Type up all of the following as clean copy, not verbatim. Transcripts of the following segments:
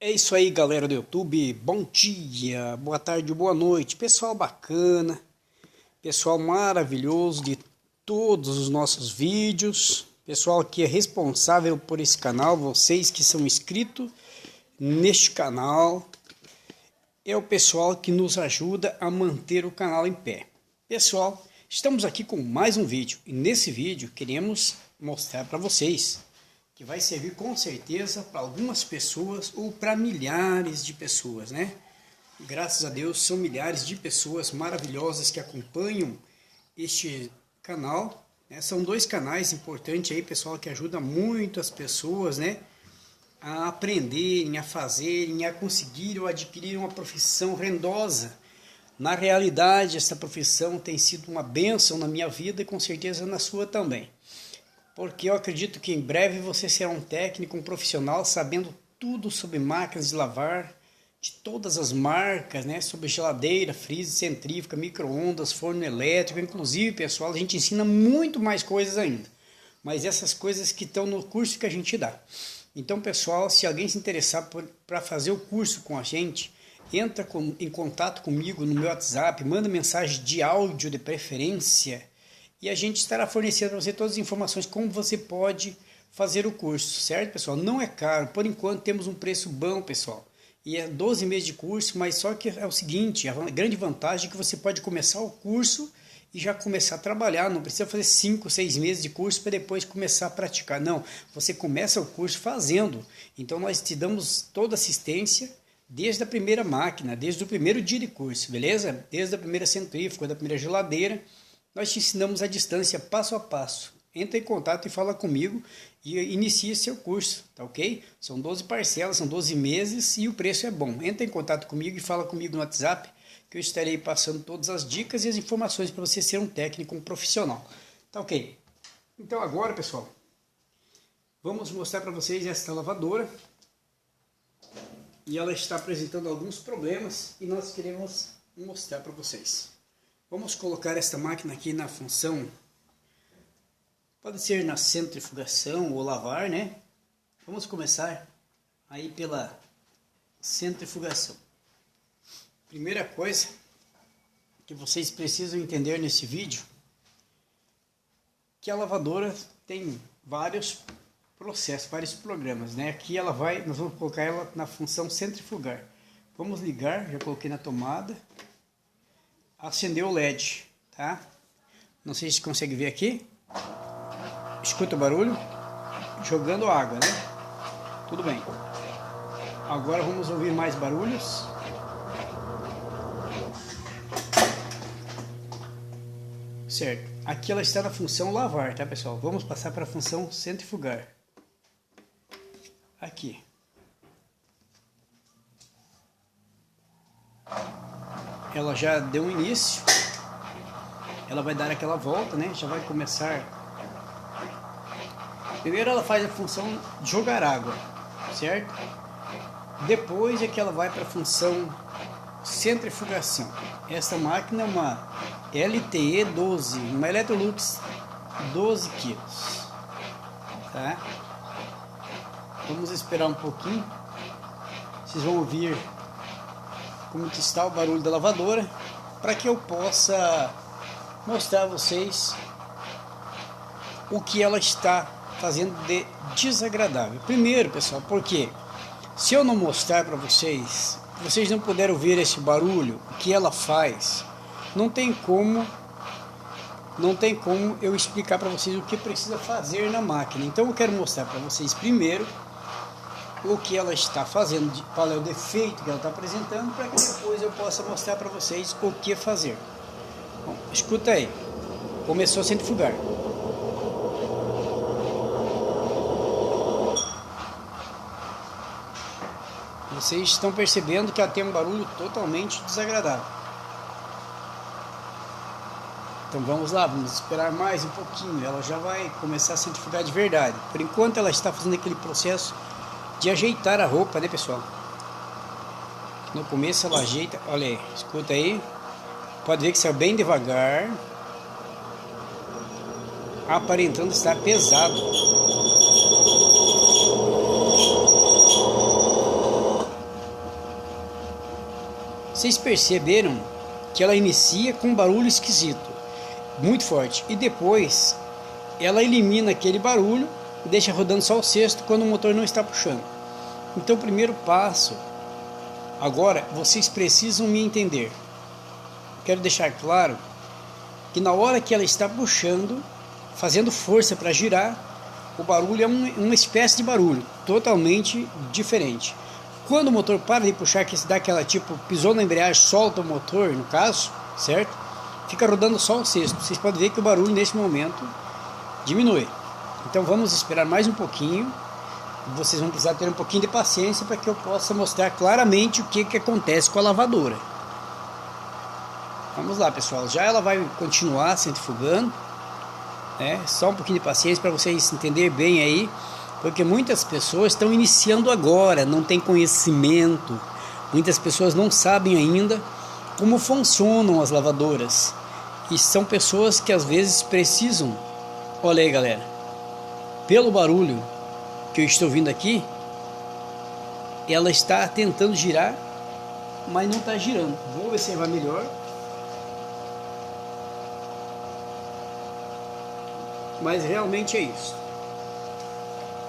É isso aí, galera do YouTube. Bom dia, boa tarde, boa noite. Pessoal bacana, pessoal maravilhoso de todos os nossos vídeos. Pessoal que é responsável por esse canal, vocês que são inscritos neste canal. É o pessoal que nos ajuda a manter o canal em pé. Pessoal, estamos aqui com mais um vídeo. E nesse vídeo queremos mostrar para vocês que vai servir com certeza para algumas pessoas ou para milhares de pessoas, né? Graças a Deus são milhares de pessoas maravilhosas que acompanham este canal, né? São dois canais importantes aí, pessoal, que ajudam muito as pessoas, né? A aprenderem, a fazerem, a conseguir ou adquirir uma profissão rendosa. Na realidade, essa profissão tem sido uma bênção na minha vida e com certeza na sua também. Porque eu acredito que em breve você será um técnico, um profissional, sabendo tudo sobre máquinas de lavar, de todas as marcas, né? Sobre geladeira, freezer, centrífuga, micro-ondas, forno elétrico, inclusive, pessoal, a gente ensina muito mais coisas ainda. Mas essas coisas que estão no curso que a gente dá. Então, pessoal, se alguém se interessar para fazer o curso com a gente, entra em contato comigo no meu WhatsApp, manda mensagem de áudio de preferência, e a gente estará fornecendo para você todas as informações como você pode fazer o curso, certo, pessoal? Não é caro, por enquanto temos um preço bom, pessoal. E é 12 meses de curso, mas só que é o seguinte, a grande vantagem é que você pode começar o curso e já começar a trabalhar, não precisa fazer 5, 6 meses de curso para depois começar a praticar. Não, você começa o curso fazendo. Então nós te damos toda assistência desde a primeira máquina, desde o primeiro dia de curso, beleza? Desde a primeira centrífuga, da primeira geladeira. Nós te ensinamos à distância, passo a passo. Entra em contato e fala comigo e inicie seu curso, tá ok? São 12 parcelas, são 12 meses e o preço é bom. Entra em contato comigo e fala comigo no WhatsApp que eu estarei passando todas as dicas e as informações para você ser um técnico, um profissional. Tá ok? Então agora, pessoal, vamos mostrar para vocês esta lavadora. E ela está apresentando alguns problemas e nós queremos mostrar para vocês. Vamos colocar esta máquina aqui na função, pode ser na centrifugação ou lavar, né? Vamos começar aí pela centrifugação. Primeira coisa que vocês precisam entender nesse vídeo, que a lavadora tem vários processos, vários programas, né? Aqui nós vamos colocar ela na função centrifugar. Vamos ligar, já coloquei na tomada. Acendeu o LED, tá? Não sei se consegue ver aqui. Escuta o barulho? Jogando água, né? Tudo bem. Agora vamos ouvir mais barulhos. Certo. Aqui ela está na função lavar, tá, pessoal? Vamos passar para a função centrifugar. Aqui. Ela já deu um início, ela vai dar aquela volta, né? Já vai começar. Primeiro ela faz a função de jogar água, certo? Depois é que ela vai para a função centrifugação. Essa máquina é uma LTE 12, uma Electrolux 12 kg, tá? Vamos esperar um pouquinho. Vocês vão ouvir como que está o barulho da lavadora, para que eu possa mostrar a vocês o que ela está fazendo de desagradável. Primeiro, pessoal, porque se eu não mostrar para vocês, vocês não puderam ouvir esse barulho, o que ela faz, não tem como eu explicar para vocês o que precisa fazer na máquina. Então eu quero mostrar para vocês primeiro o que ela está fazendo, qual é o defeito que ela está apresentando, para que depois eu possa mostrar para vocês o que fazer. Bom, escuta aí, começou a centrifugar. Vocês estão percebendo que ela tem um barulho totalmente desagradável. Então vamos lá, vamos esperar mais um pouquinho, ela já vai começar a centrifugar de verdade. Por enquanto ela está fazendo aquele processo de ajeitar a roupa, né, pessoal? No começo ela ajeita, olha aí, escuta aí. Pode ver que saiu bem devagar, aparentando estar pesado. Vocês perceberam que ela inicia com um barulho esquisito, muito forte, e depois ela elimina aquele barulho e deixa rodando só o sexto quando o motor não está puxando. Então o primeiro passo, agora vocês precisam me entender. Quero deixar claro que na hora que ela está puxando, fazendo força para girar, o barulho é uma espécie de barulho totalmente diferente. Quando o motor para de puxar, que se dá aquela tipo, pisou na embreagem, solta o motor, no caso, certo? Fica rodando só o sexto. Vocês podem ver que o barulho nesse momento diminui. Então vamos esperar mais um pouquinho. Vocês vão precisar ter um pouquinho de paciência para que eu possa mostrar claramente o que acontece com a lavadora. Vamos lá, pessoal. Já ela vai continuar centrifugando, né? Só um pouquinho de paciência para vocês entenderem bem aí, porque muitas pessoas estão iniciando agora, não tem conhecimento. Muitas pessoas não sabem ainda como funcionam as lavadoras. E são pessoas que às vezes precisam. Olha aí, galera. Pelo barulho que eu estou ouvindo aqui, ela está tentando girar, mas não está girando. Vou ver se vai melhor. Mas realmente é isso.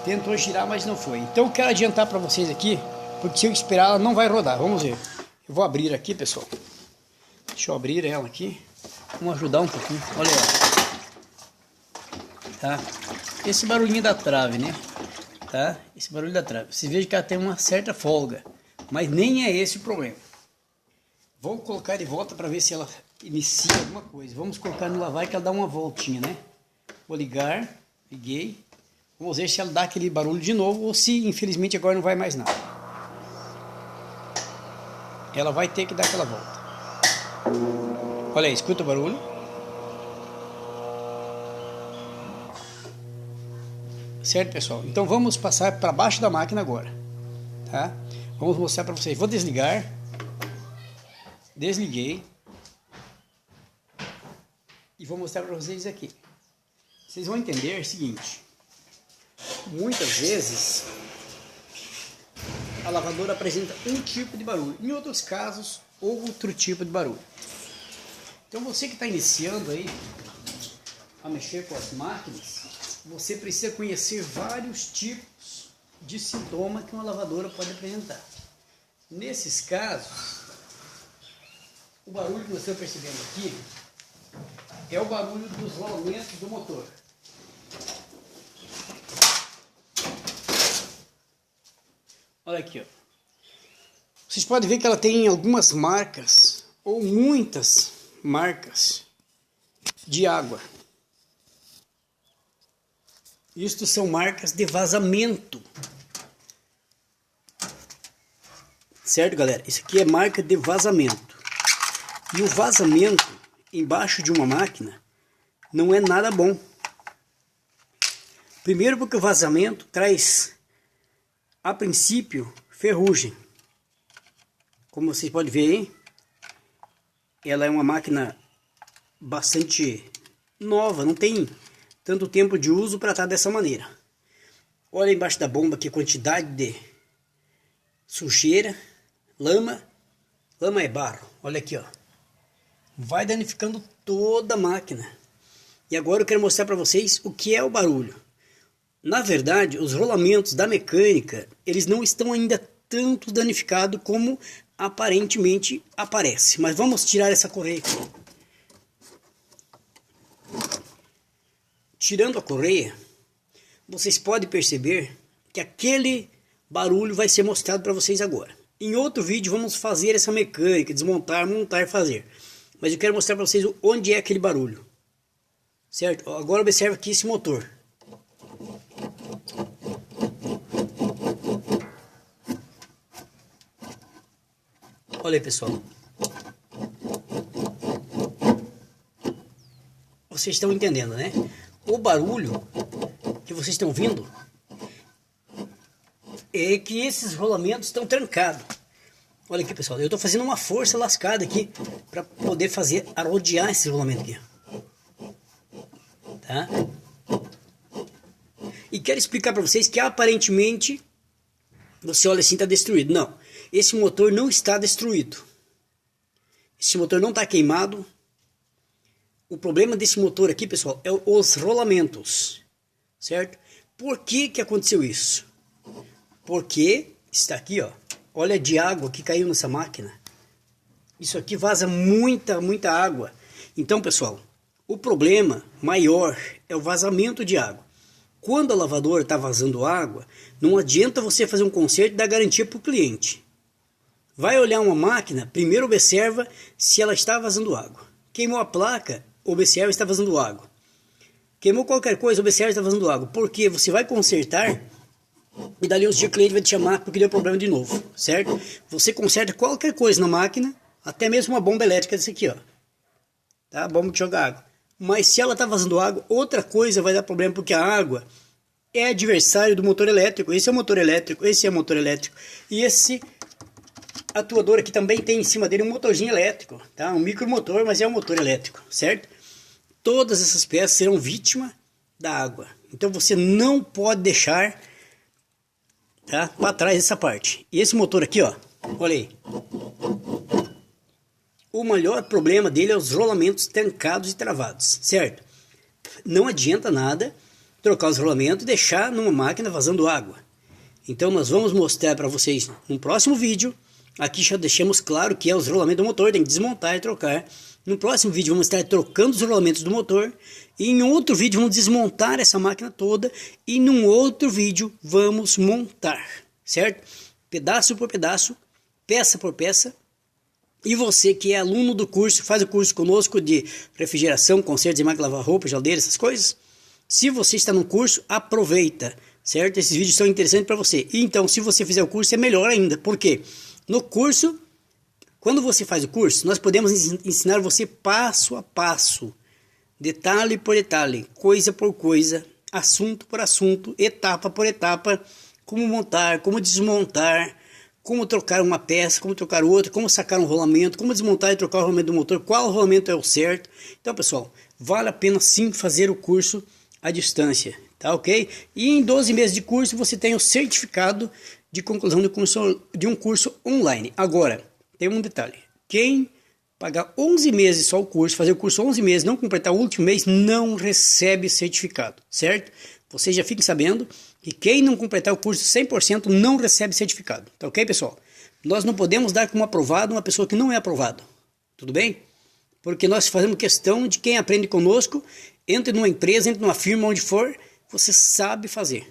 Tentou girar, mas não foi. Então eu quero adiantar para vocês aqui, porque se eu esperar ela não vai rodar. Vamos ver. Eu vou abrir aqui, pessoal. Deixa eu abrir ela aqui. Vamos ajudar um pouquinho. Olha aí. Tá? Esse barulhinho da trave, né? Tá? Esse barulho da trave. Você veja que ela tem uma certa folga, mas nem é esse o problema. Vou colocar de volta para ver se ela inicia alguma coisa. Vamos colocar no lavar que ela dá uma voltinha, né? Vou ligar. Liguei. Vamos ver se ela dá aquele barulho de novo ou se infelizmente agora não vai mais nada. Ela vai ter que dar aquela volta. Olha aí, escuta o barulho. Certo, pessoal? Então vamos passar para baixo da máquina agora. Tá? Vamos mostrar para vocês. Vou desligar. Desliguei. E vou mostrar para vocês aqui. Vocês vão entender o seguinte. Muitas vezes a lavadora apresenta um tipo de barulho, em outros casos outro tipo de barulho. Então você que está iniciando aí a mexer com as máquinas, você precisa conhecer vários tipos de sintoma que uma lavadora pode apresentar. Nesses casos, o barulho que você está percebendo aqui é o barulho dos rolamentos do motor. Olha aqui, ó. Vocês podem ver que ela tem algumas marcas, ou muitas marcas, de água. Isto são marcas de vazamento. Certo, galera? Isso aqui é marca de vazamento. E o vazamento embaixo de uma máquina não é nada bom. Primeiro porque o vazamento traz, a princípio, ferrugem. Como vocês podem ver aí, ela é uma máquina bastante nova, não tem tanto tempo de uso para estar dessa maneira. Olha embaixo da bomba aqui a quantidade de sujeira, lama é barro, olha aqui, ó. Vai danificando toda a máquina. E agora eu quero mostrar para vocês o que é o barulho. Na verdade, os rolamentos da mecânica, eles não estão ainda tanto danificados como aparentemente aparece. Mas vamos tirar essa correia aqui. Tirando a correia, vocês podem perceber que aquele barulho vai ser mostrado para vocês agora. Em outro vídeo vamos fazer essa mecânica, desmontar, montar, fazer. Mas eu quero mostrar para vocês onde é aquele barulho. Certo? Agora observe aqui esse motor. Olha aí, pessoal. Vocês estão entendendo, né? O barulho que vocês estão ouvindo é que esses rolamentos estão trancados. Olha aqui, pessoal. Eu estou fazendo uma força lascada aqui para poder fazer rodear esse rolamento aqui. Tá? E quero explicar para vocês que aparentemente você olha assim, está destruído. Não, esse motor não está destruído. esse motor não está queimado. O problema desse motor aqui, pessoal, é os rolamentos, certo? Por que que aconteceu isso? Porque está aqui, ó, olha de água que caiu nessa máquina. Isso aqui vaza muita água. Então, pessoal, o problema maior é o vazamento de água. Quando a lavadora está vazando água, não adianta você fazer um conserto e dar garantia para o cliente. Vai olhar uma máquina, primeiro observa se ela está vazando água. Queimou a placa, observa se está vazando água. Queimou qualquer coisa, observa se está vazando água. Porque você vai consertar e dali uns dias o cliente vai te chamar porque deu problema de novo, certo? Você conserta qualquer coisa na máquina, até mesmo uma bomba elétrica desse aqui, ó. Tá? Bomba de jogar água. Mas se ela está vazando água, outra coisa vai dar problema, porque a água é adversário do motor elétrico. Esse é o motor elétrico, esse é o motor elétrico. E esse atuador aqui também tem em cima dele um motorzinho elétrico, tá? Um micromotor, mas é um motor elétrico, certo? Todas essas peças serão vítima da água. Então você não pode deixar, tá, para trás essa parte. E esse motor aqui, ó, olha aí. O maior problema dele é os rolamentos trancados e travados, certo? Não adianta nada trocar os rolamentos e deixar numa máquina vazando água. Então nós vamos mostrar para vocês no próximo vídeo. Aqui já deixamos claro que é os rolamentos do motor, tem que desmontar e trocar. No próximo vídeo vamos estar trocando os rolamentos do motor. E em outro vídeo vamos desmontar essa máquina toda. E num outro vídeo vamos montar, certo? Pedaço por pedaço, peça por peça. E você que é aluno do curso, faz o curso conosco de refrigeração, consertos de máquina de lavar roupa, geladeira, essas coisas. Se você está no curso, aproveita, certo? Esses vídeos são interessantes para você. E então, se você fizer o curso, é melhor ainda. Por quê? No curso, quando você faz o curso, nós podemos ensinar você passo a passo, detalhe por detalhe, coisa por coisa, assunto por assunto, etapa por etapa, como montar, como desmontar, como trocar uma peça, como trocar outra, como sacar um rolamento, como desmontar e trocar o rolamento do motor, qual rolamento é o certo. Então, pessoal, vale a pena sim fazer o curso à distância, tá ok? E em 12 meses de curso você tem o certificado de conclusão de um curso online. Agora, tem um detalhe. Quem pagar 11 meses só o curso, fazer o curso 11 meses, não completar o último mês, não recebe certificado, certo? Vocês já fiquem sabendo que quem não completar o curso 100% não recebe certificado, tá ok, pessoal? Nós não podemos dar como aprovado uma pessoa que não é aprovado, tudo bem? Porque nós fazemos questão de quem aprende conosco, entre numa empresa, entre numa firma, onde for, você sabe fazer.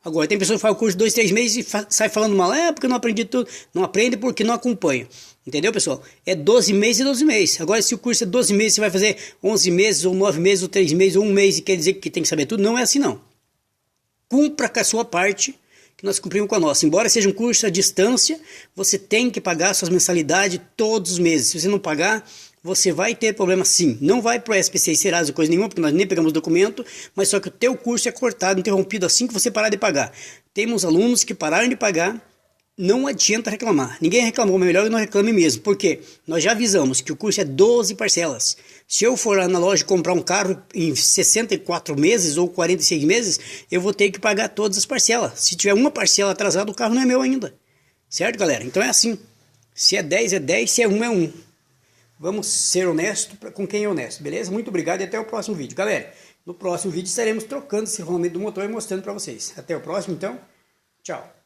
Agora, tem pessoa que faz o curso 2, 3 meses e sai falando mal, porque eu não aprendi tudo. Não aprende porque não acompanha. Entendeu, pessoal? É 12 meses e 12 meses. Agora, se o curso é 12 meses, você vai fazer 11 meses, ou 9 meses, ou 3 meses, ou 1 mês, e quer dizer que tem que saber tudo? Não é assim, não. Cumpra com a sua parte, que nós cumprimos com a nossa. Embora seja um curso à distância, você tem que pagar suas mensalidades todos os meses. Se você não pagar, você vai ter problema sim. Não vai para o SPC e Serasa, coisa nenhuma, porque nós nem pegamos documento, mas só que o teu curso é cortado, interrompido assim que você parar de pagar. Temos alunos que pararam de pagar, não adianta reclamar. Ninguém reclamou, mas melhor que não reclame mesmo. Por quê? Nós já avisamos que o curso é 12 parcelas. Se eu for lá na loja comprar um carro em 64 meses ou 46 meses, eu vou ter que pagar todas as parcelas. Se tiver uma parcela atrasada, o carro não é meu ainda. Certo, galera? Então é assim. Se é 10, é 10. Se é 1, é 1. Vamos ser honestos com quem é honesto, beleza? Muito obrigado e até o próximo vídeo. Galera, no próximo vídeo estaremos trocando esse rolamento do motor e mostrando para vocês. Até o próximo, então. Tchau.